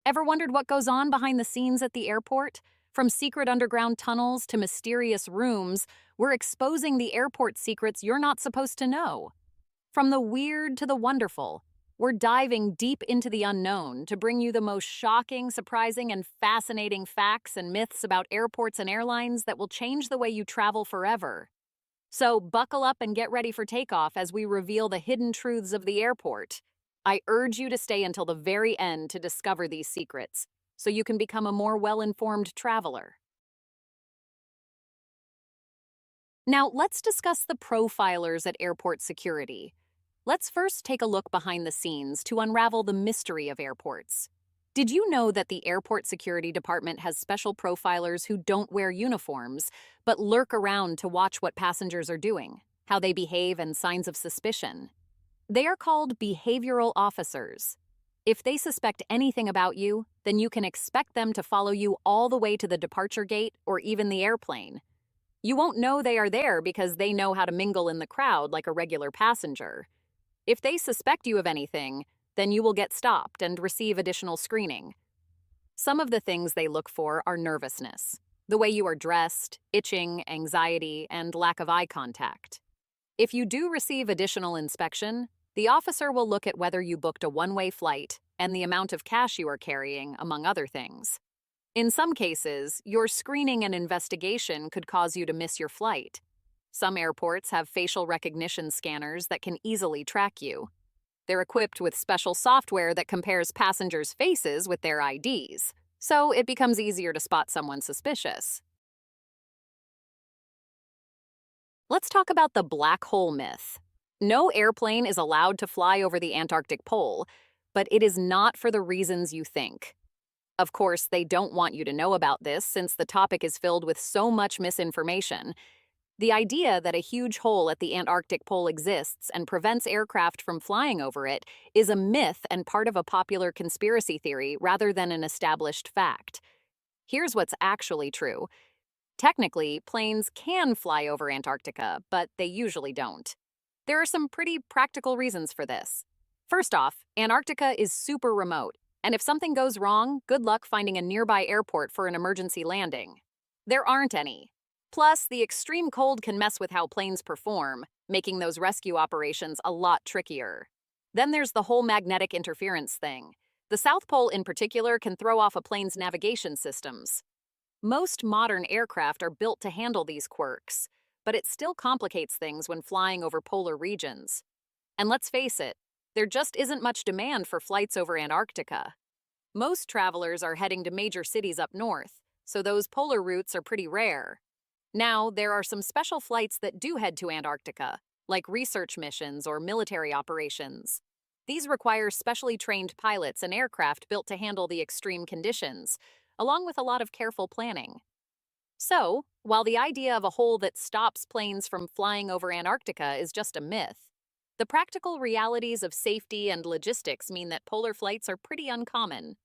Ever wondered what goes on behind the scenes at the airport? From secret underground tunnels to mysterious rooms, we're exposing the airport secrets you're not supposed to know. From the weird to the wonderful, we're diving deep into the unknown to bring you the most shocking, surprising, and fascinating facts and myths about airports and airlines that will change the way you travel forever. So buckle up and get ready for takeoff as we reveal the hidden truths of the airport. I urge you to stay until the very end to discover these secrets, so you can become a more well-informed traveler. Now, let's discuss the profilers at airport security. Let's first take a look behind the scenes to unravel the mystery of airports. Did you know that the airport security department has special profilers who don't wear uniforms, but lurk around to watch what passengers are doing, how they behave, and signs of suspicion? They are called behavioral officers. If they suspect anything about you, then you can expect them to follow you all the way to the departure gate or even the airplane. You won't know they are there because they know how to mingle in the crowd like a regular passenger. If they suspect you of anything, then you will get stopped and receive additional screening. Some of the things they look for are nervousness, the way you are dressed, itching, anxiety, and lack of eye contact. If you do receive additional inspection, the officer will look at whether you booked a one-way flight and the amount of cash you are carrying, among other things. In some cases, your screening and investigation could cause you to miss your flight. Some airports have facial recognition scanners that can easily track you. They're equipped with special software that compares passengers' faces with their IDs, so it becomes easier to spot someone suspicious. Let's talk about the black hole myth. No airplane is allowed to fly over the Antarctic pole, but it is not for the reasons you think. Of course, they don't want you to know about this since the topic is filled with so much misinformation. The idea that a huge hole at the Antarctic pole exists and prevents aircraft from flying over it is a myth and part of a popular conspiracy theory rather than an established fact. Here's what's actually true. Technically, planes can fly over Antarctica, but they usually don't. There are some pretty practical reasons for this. First off, Antarctica is super remote, and if something goes wrong, good luck finding a nearby airport for an emergency landing. There aren't any. Plus, the extreme cold can mess with how planes perform, making those rescue operations a lot trickier. Then there's the whole magnetic interference thing. The South Pole in particular can throw off a plane's navigation systems. Most modern aircraft are built to handle these quirks, but it still complicates things when flying over polar regions. And let's face it, there just isn't much demand for flights over Antarctica. Most travelers are heading to major cities up north, so those polar routes are pretty rare. Now, there are some special flights that do head to Antarctica, like research missions or military operations. These require specially trained pilots and aircraft built to handle the extreme conditions, along with a lot of careful planning. So, while the idea of a hole that stops planes from flying over Antarctica is just a myth, the practical realities of safety and logistics mean that polar flights are pretty uncommon.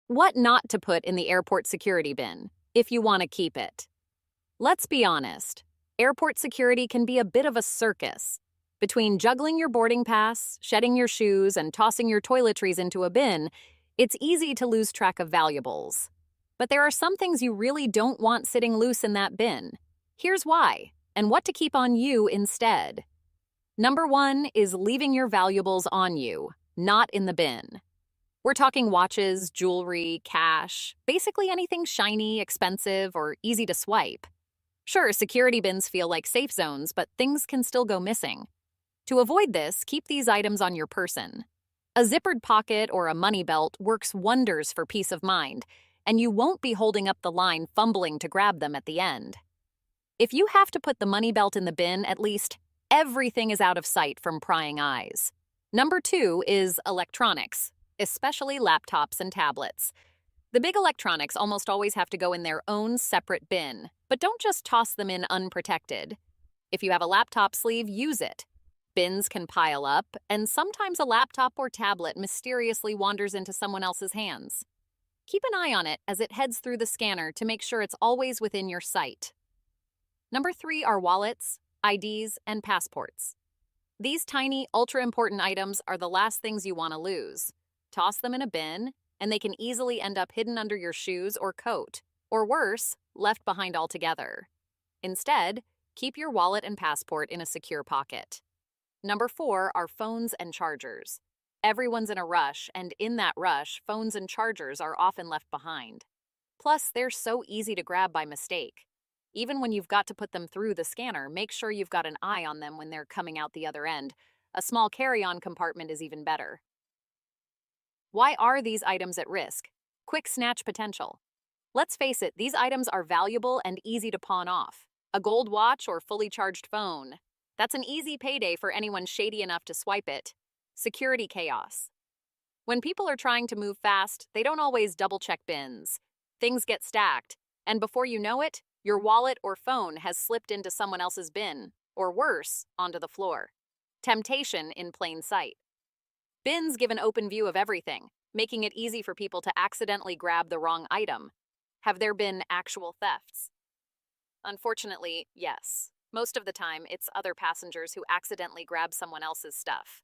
What not to put in the airport security bin, if you want to keep it. Let's be honest, airport security can be a bit of a circus. Between juggling your boarding pass, shedding your shoes, and tossing your toiletries into a bin, it's easy to lose track of valuables. But there are some things you really don't want sitting loose in that bin. Here's why, and what to keep on you instead. Number 1 is leaving your valuables on you, not in the bin. We're talking watches, jewelry, cash, basically anything shiny, expensive, or easy to swipe. Sure, security bins feel like safe zones, but things can still go missing. To avoid this, keep these items on your person. A zippered pocket or a money belt works wonders for peace of mind, and you won't be holding up the line fumbling to grab them at the end. If you have to put the money belt in the bin, at least everything is out of sight from prying eyes. Number 2 is electronics, especially laptops and tablets. The big electronics almost always have to go in their own separate bin, but don't just toss them in unprotected. If you have a laptop sleeve, use it. Bins can pile up, and sometimes a laptop or tablet mysteriously wanders into someone else's hands. Keep an eye on it as it heads through the scanner to make sure it's always within your sight. Number 3 are wallets, IDs, and passports. These tiny, ultra-important items are the last things you want to lose. Toss them in a bin, and they can easily end up hidden under your shoes or coat, or worse, left behind altogether. Instead, keep your wallet and passport in a secure pocket. Number 4 are phones and chargers. Everyone's in a rush, and in that rush, phones and chargers are often left behind. Plus, they're so easy to grab by mistake. Even when you've got to put them through the scanner, make sure you've got an eye on them when they're coming out the other end. A small carry-on compartment is even better. Why are these items at risk? Quick snatch potential. Let's face it, these items are valuable and easy to pawn off. A gold watch or fully charged phone. That's an easy payday for anyone shady enough to swipe it. Security chaos. When people are trying to move fast, they don't always double-check bins. Things get stacked, and before you know it, your wallet or phone has slipped into someone else's bin, or worse, onto the floor. Temptation in plain sight. Bins give an open view of everything, making it easy for people to accidentally grab the wrong item. Have there been actual thefts? Unfortunately, yes. Most of the time, it's other passengers who accidentally grab someone else's stuff.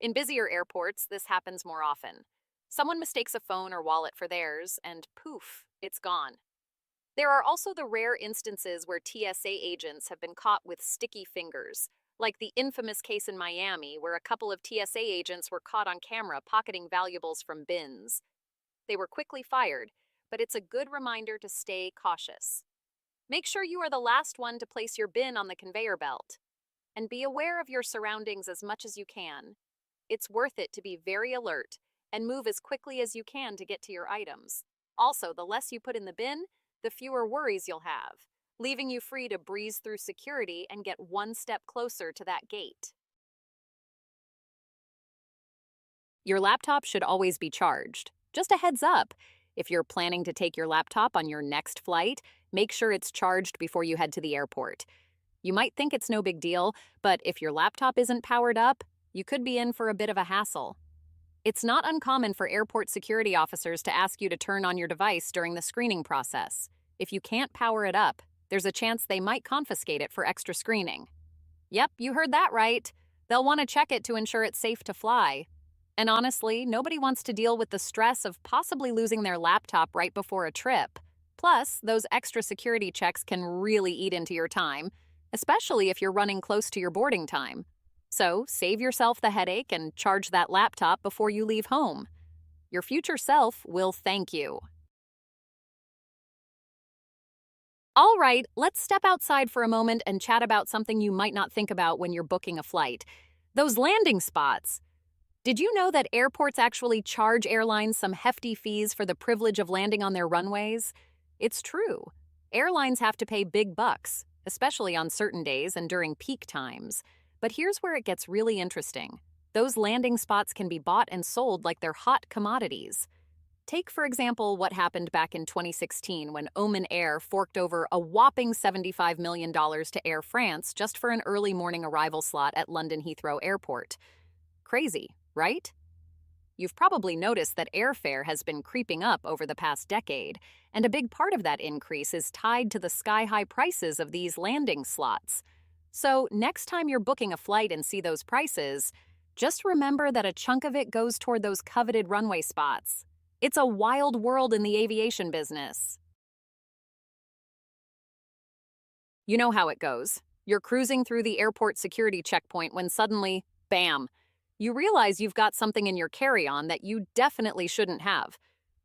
In busier airports, this happens more often. Someone mistakes a phone or wallet for theirs, and poof, it's gone. There are also the rare instances where TSA agents have been caught with sticky fingers, like the infamous case in Miami where a couple of TSA agents were caught on camera pocketing valuables from bins. They were quickly fired, but it's a good reminder to stay cautious. Make sure you are the last one to place your bin on the conveyor belt. And be aware of your surroundings as much as you can. It's worth it to be very alert and move as quickly as you can to get to your items. Also, the less you put in the bin, the fewer worries you'll have, leaving you free to breeze through security and get one step closer to that gate. Your laptop should always be charged. Just a heads up, if you're planning to take your laptop on your next flight, make sure it's charged before you head to the airport. You might think it's no big deal, but if your laptop isn't powered up, you could be in for a bit of a hassle. It's not uncommon for airport security officers to ask you to turn on your device during the screening process. If you can't power it up, there's a chance they might confiscate it for extra screening. Yep, you heard that right. They'll want to check it to ensure it's safe to fly. And honestly, nobody wants to deal with the stress of possibly losing their laptop right before a trip. Plus, those extra security checks can really eat into your time, especially if you're running close to your boarding time. So, save yourself the headache and charge that laptop before you leave home. Your future self will thank you. All right, let's step outside for a moment and chat about something you might not think about when you're booking a flight. Those landing spots. Did you know that airports actually charge airlines some hefty fees for the privilege of landing on their runways? It's true. Airlines have to pay big bucks, especially on certain days and during peak times. But here's where it gets really interesting. Those landing spots can be bought and sold like they're hot commodities. Take, for example, what happened back in 2016 when Oman Air forked over a whopping $75 million to Air France just for an early morning arrival slot at London Heathrow Airport. Crazy, right? You've probably noticed that airfare has been creeping up over the past decade, and a big part of that increase is tied to the sky-high prices of these landing slots. So next time you're booking a flight and see those prices, just remember that a chunk of it goes toward those coveted runway spots. It's a wild world in the aviation business. You know how it goes. You're cruising through the airport security checkpoint when suddenly, bam, you realize you've got something in your carry-on that you definitely shouldn't have.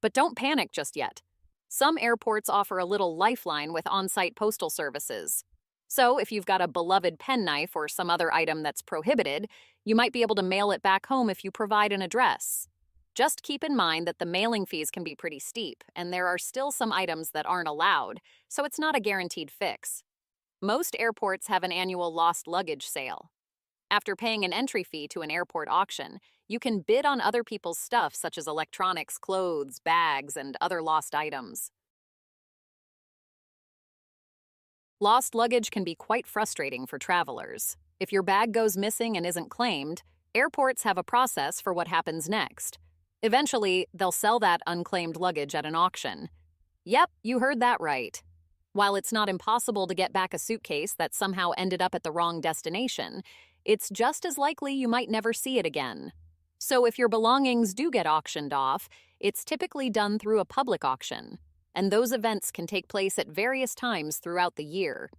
But don't panic just yet. Some airports offer a little lifeline with on-site postal services. So if you've got a beloved penknife or some other item that's prohibited, you might be able to mail it back home if you provide an address. Just keep in mind that the mailing fees can be pretty steep, and there are still some items that aren't allowed, so it's not a guaranteed fix. Most airports have an annual lost luggage sale. After paying an entry fee to an airport auction, you can bid on other people's stuff such as electronics, clothes, bags, and other lost items. Lost luggage can be quite frustrating for travelers. If your bag goes missing and isn't claimed, airports have a process for what happens next. Eventually, they'll sell that unclaimed luggage at an auction. Yep, you heard that right. While it's not impossible to get back a suitcase that somehow ended up at the wrong destination, it's just as likely you might never see it again. So if your belongings do get auctioned off, it's typically done through a public auction, and those events can take place at various times throughout the year.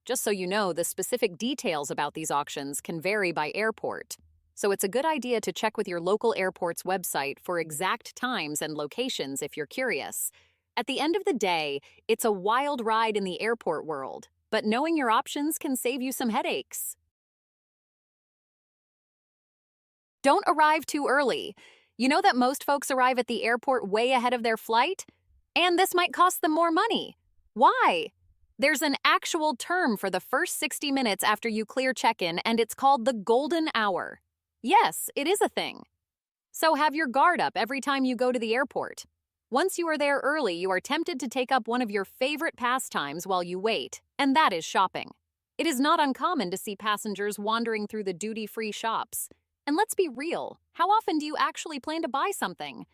Just so you know, the specific details about these auctions can vary by airport. So it's a good idea to check with your local airport's website for exact times and locations if you're curious. At the end of the day, it's a wild ride in the airport world, but knowing your options can save you some headaches. Don't arrive too early. You know that most folks arrive at the airport way ahead of their flight? And this might cost them more money. Why? There's an actual term for the first 60 minutes after you clear check-in, and it's called the golden hour. Yes, it is a thing. So have your guard up every time you go to the airport. Once you are there early, you are tempted to take up one of your favorite pastimes while you wait, and that is shopping. It is not uncommon to see passengers wandering through the duty-free shops. And let's be real, how often do you actually plan to buy something?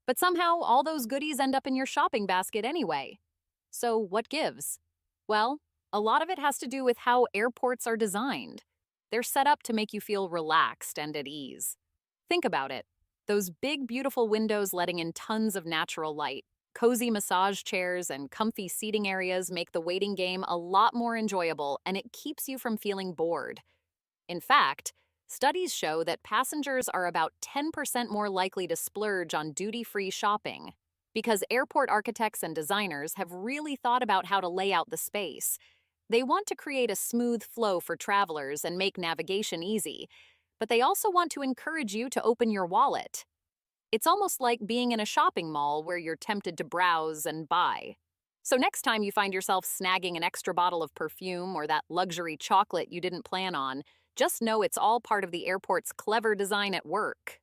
But somehow, all those goodies end up in your shopping basket anyway. So what gives? Well, a lot of it has to do with how airports are designed. They're set up to make you feel relaxed and at ease. Think about it. Those big, beautiful windows letting in tons of natural light, cozy massage chairs, and comfy seating areas make the waiting game a lot more enjoyable, and it keeps you from feeling bored. In fact, studies show that passengers are about 10% more likely to splurge on duty-free shopping because airport architects and designers have really thought about how to lay out the space. They want to create a smooth flow for travelers and make navigation easy, but they also want to encourage you to open your wallet. It's almost like being in a shopping mall where you're tempted to browse and buy. So next time you find yourself snagging an extra bottle of perfume or that luxury chocolate you didn't plan on, just know it's all part of the airport's clever design at work.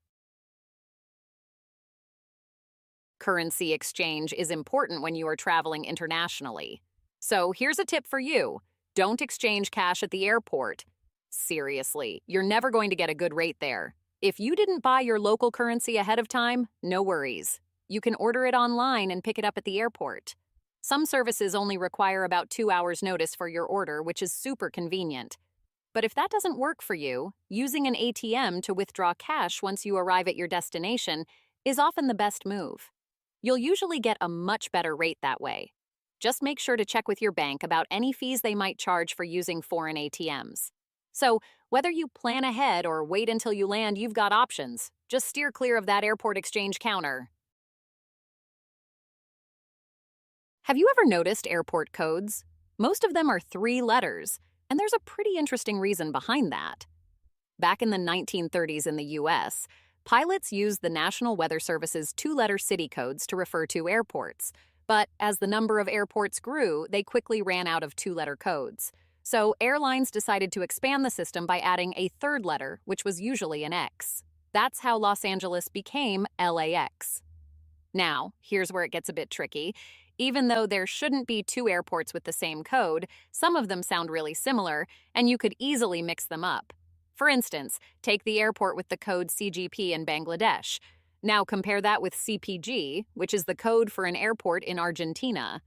Currency exchange is important when you are traveling internationally. So here's a tip for you. Don't exchange cash at the airport. Seriously, you're never going to get a good rate there. If you didn't buy your local currency ahead of time, no worries. You can order it online and pick it up at the airport. Some services only require about 2 hours notice for your order, which is super convenient. But if that doesn't work for you, using an ATM to withdraw cash once you arrive at your destination is often the best move. You'll usually get a much better rate that way. Just make sure to check with your bank about any fees they might charge for using foreign ATMs. So, whether you plan ahead or wait until you land, you've got options. Just steer clear of that airport exchange counter. Have you ever noticed airport codes? Most of them are 3 letters, and there's a pretty interesting reason behind that. Back in the 1930s in the US, pilots used the National Weather Service's 2-letter city codes to refer to airports. But as the number of airports grew, they quickly ran out of 2-letter codes. So airlines decided to expand the system by adding a 3rd letter, which was usually an X. That's how Los Angeles became LAX. Now, here's where it gets a bit tricky. Even though there shouldn't be 2 airports with the same code, some of them sound really similar, and you could easily mix them up. For instance, take the airport with the code CGP in Bangladesh. Now compare that with CPG, which is the code for an airport in Argentina.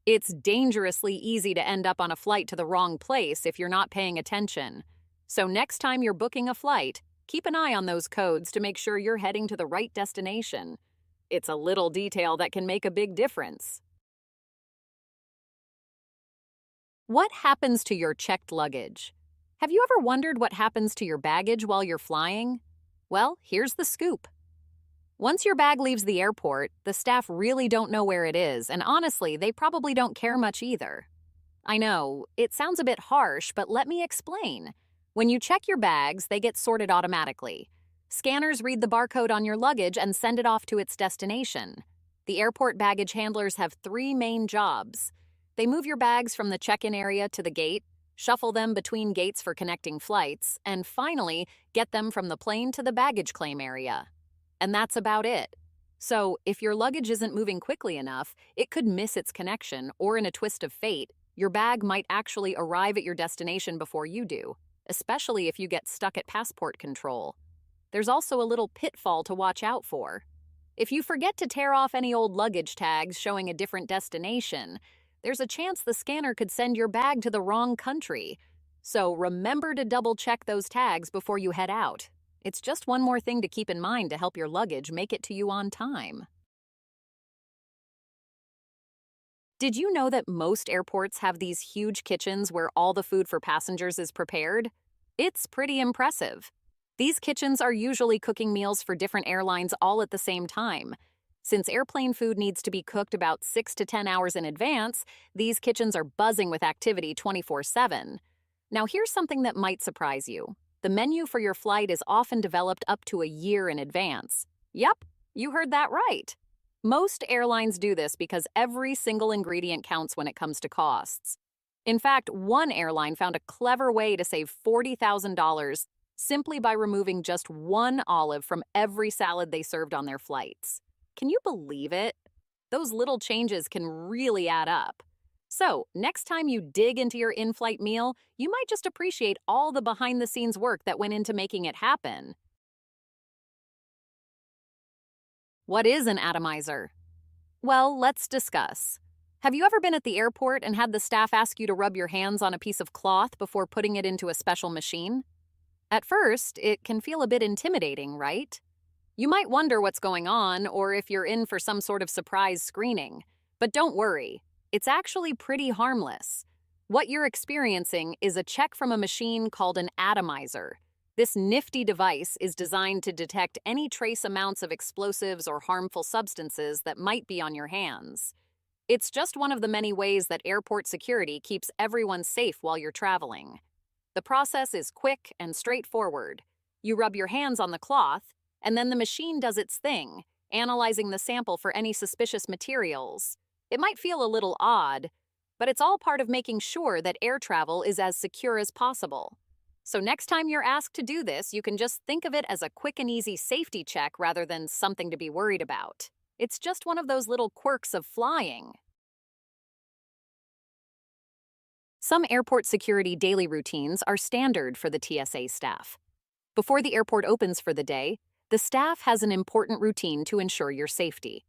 It's dangerously easy to end up on a flight to the wrong place if you're not paying attention. So next time you're booking a flight, keep an eye on those codes to make sure you're heading to the right destination. It's a little detail that can make a big difference. What happens to your checked luggage? Have you ever wondered what happens to your baggage while you're flying? Well, here's the scoop. Once your bag leaves the airport, the staff really don't know where it is, and honestly, they probably don't care much either. I know, it sounds a bit harsh, but let me explain. When you check your bags, they get sorted automatically. Scanners read the barcode on your luggage and send it off to its destination. The airport baggage handlers have 3 main jobs. They move your bags from the check-in area to the gate, shuffle them between gates for connecting flights, and finally, get them from the plane to the baggage claim area. And that's about it. So, if your luggage isn't moving quickly enough, it could miss its connection, or in a twist of fate, your bag might actually arrive at your destination before you do, especially if you get stuck at passport control. There's also a little pitfall to watch out for. If you forget to tear off any old luggage tags showing a different destination, there's a chance the scanner could send your bag to the wrong country. So remember to double check those tags before you head out. It's just one more thing to keep in mind to help your luggage make it to you on time. Did you know that most airports have these huge kitchens where all the food for passengers is prepared? It's pretty impressive. These kitchens are usually cooking meals for different airlines all at the same time. Since airplane food needs to be cooked about 6 to 10 hours in advance, these kitchens are buzzing with activity 24/7. Now, here's something that might surprise you. The menu for your flight is often developed up to a year in advance. Yep, you heard that right. Most airlines do this because every single ingredient counts when it comes to costs. In fact, one airline found a clever way to save $40,000 simply by removing just one olive from every salad they served on their flights. Can you believe it? Those little changes can really add up. So, next time you dig into your in-flight meal, you might just appreciate all the behind-the-scenes work that went into making it happen. What is an atomizer? Well, let's discuss. Have you ever been at the airport and had the staff ask you to rub your hands on a piece of cloth before putting it into a special machine? At first, it can feel a bit intimidating, right? You might wonder what's going on or if you're in for some sort of surprise screening. But don't worry, it's actually pretty harmless. What you're experiencing is a check from a machine called an atomizer. This nifty device is designed to detect any trace amounts of explosives or harmful substances that might be on your hands. It's just one of the many ways that airport security keeps everyone safe while you're traveling. The process is quick and straightforward. You rub your hands on the cloth, and then the machine does its thing, analyzing the sample for any suspicious materials. It might feel a little odd, but it's all part of making sure that air travel is as secure as possible. So next time you're asked to do this, you can just think of it as a quick and easy safety check rather than something to be worried about. It's just one of those little quirks of flying. Some airport security daily routines are standard for the TSA staff. Before the airport opens for the day, the staff has an important routine to ensure your safety.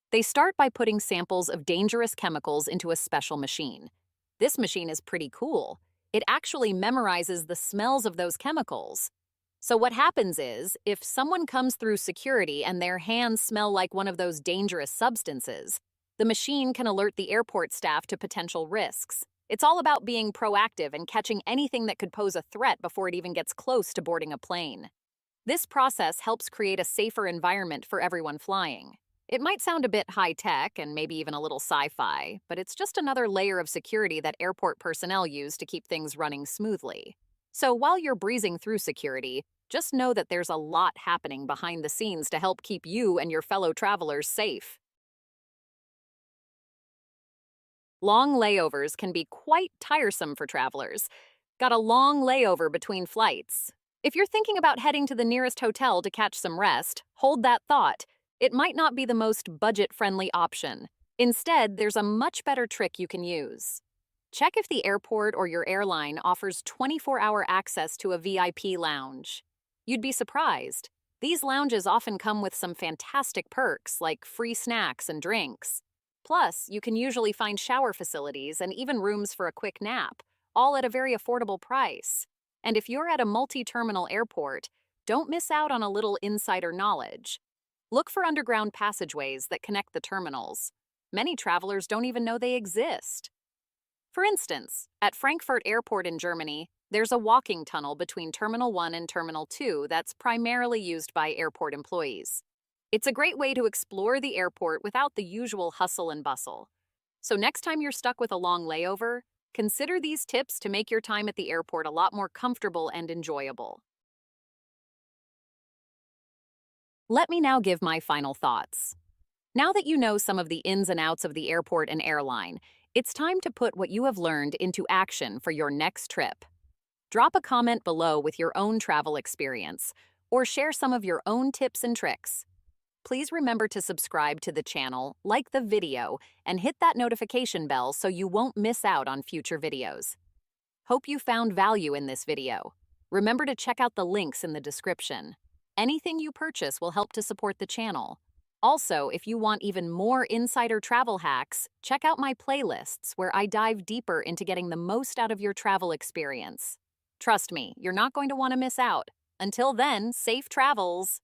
They start by putting samples of dangerous chemicals into a special machine. This machine is pretty cool. It actually memorizes the smells of those chemicals. So what happens is, if someone comes through security and their hands smell like one of those dangerous substances, the machine can alert the airport staff to potential risks. It's all about being proactive and catching anything that could pose a threat before it even gets close to boarding a plane. This process helps create a safer environment for everyone flying. It might sound a bit high-tech and maybe even a little sci-fi, but it's just another layer of security that airport personnel use to keep things running smoothly. So while you're breezing through security, just know that there's a lot happening behind the scenes to help keep you and your fellow travelers safe. Long layovers can be quite tiresome for travelers. Got a long layover between flights? If you're thinking about heading to the nearest hotel to catch some rest, hold that thought. It might not be the most budget-friendly option. Instead, there's a much better trick you can use. Check if the airport or your airline offers 24-hour access to a VIP lounge. You'd be surprised. These lounges often come with some fantastic perks like free snacks and drinks. Plus, you can usually find shower facilities and even rooms for a quick nap, all at a very affordable price. And if you're at a multi-terminal airport, don't miss out on a little insider knowledge. Look for underground passageways that connect the terminals. Many travelers don't even know they exist. For instance, at Frankfurt Airport in Germany, there's a walking tunnel between Terminal 1 and Terminal 2 that's primarily used by airport employees. It's a great way to explore the airport without the usual hustle and bustle. So next time you're stuck with a long layover, consider these tips to make your time at the airport a lot more comfortable and enjoyable. Let me now give my final thoughts. Now that you know some of the ins and outs of the airport and airline, it's time to put what you have learned into action for your next trip. Drop a comment below with your own travel experience, or share some of your own tips and tricks. Please remember to subscribe to the channel, like the video, and hit that notification bell so you won't miss out on future videos. Hope you found value in this video. Remember to check out the links in the description. Anything you purchase will help to support the channel. Also, if you want even more insider travel hacks, check out my playlists where I dive deeper into getting the most out of your travel experience. Trust me, you're not going to want to miss out. Until then, safe travels!